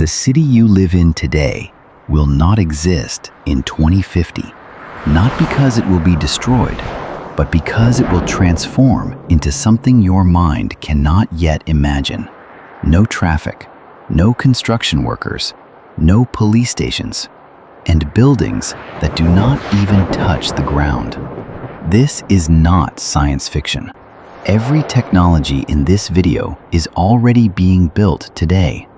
The city you live in today will not exist in 2050, not because it will be destroyed, but because it will transform into something your mind cannot yet imagine. No traffic, no construction workers, no police stations, and buildings that do not even touch the ground. This is not science fiction. Every technology in this video is already being built today.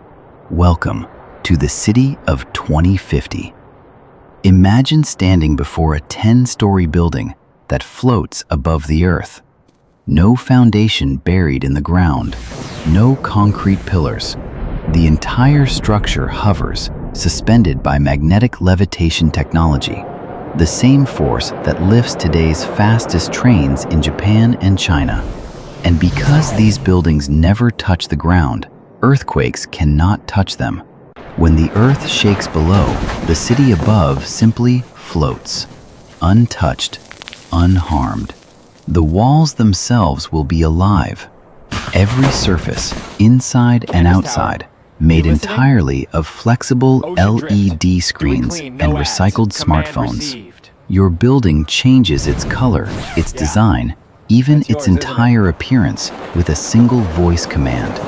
Welcome to the city of 2050. Imagine standing before a 10-story building that floats above the earth. No foundation buried in the ground, no concrete pillars. The entire structure hovers, suspended by magnetic levitation technology, the same force that lifts today's fastest trains in Japan and China. And because these buildings never touch the ground, earthquakes cannot touch them. When the earth shakes below, the city above simply floats, untouched, unharmed. The walls themselves will be alive. Every surface, inside and outside, made entirely of flexible LED screens and recycled smartphones. Your building changes its color, its design, even its entire appearance with a single voice command.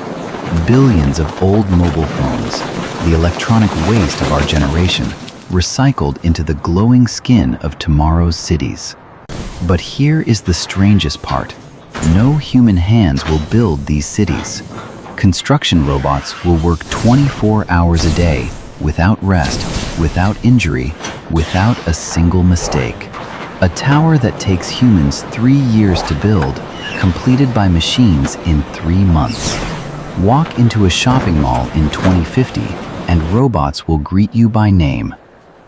Billions of old mobile phones, the electronic waste of our generation, recycled into the glowing skin of tomorrow's cities. But here is the strangest part. No human hands will build these cities. Construction robots will work 24 hours a day, without rest, without injury, without a single mistake. A tower that takes humans 3 years to build, completed by machines in 3 months. Walk into a shopping mall in 2050, and robots will greet you by name.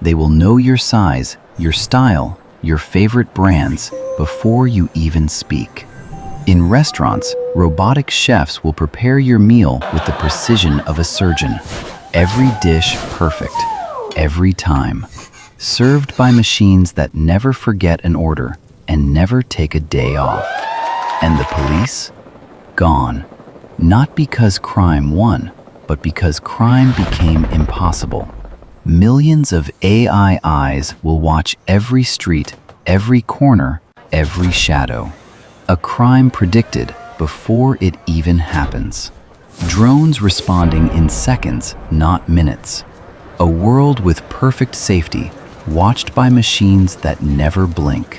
They will know your size, your style, your favorite brands before you even speak. In restaurants, robotic chefs will prepare your meal with the precision of a surgeon. Every dish perfect, every time. Served by machines that never forget an order and never take a day off. And the police? Gone. Not because crime won, but because crime became impossible. Millions of AI eyes will watch every street, every corner, every shadow. A crime predicted before it even happens. Drones responding in seconds, not minutes. A world with perfect safety, watched by machines that never blink.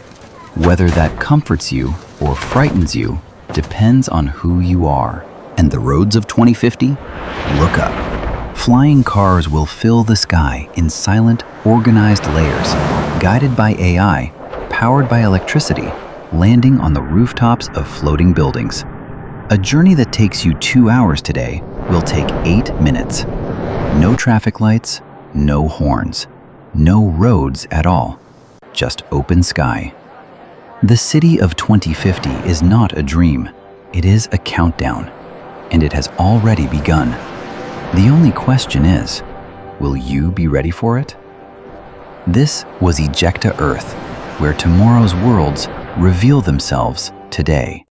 Whether that comforts you or frightens you depends on who you are. And the roads of 2050? Look up. Flying cars will fill the sky in silent, organized layers, guided by AI, powered by electricity, landing on the rooftops of floating buildings. A journey that takes you 2 hours today will take 8 minutes. No traffic lights, no horns, no roads at all, just open sky. The city of 2050 is not a dream, it is a countdown, and it has already begun. The only question is, will you be ready for it? This was Ejecta Earth, where tomorrow's worlds reveal themselves today.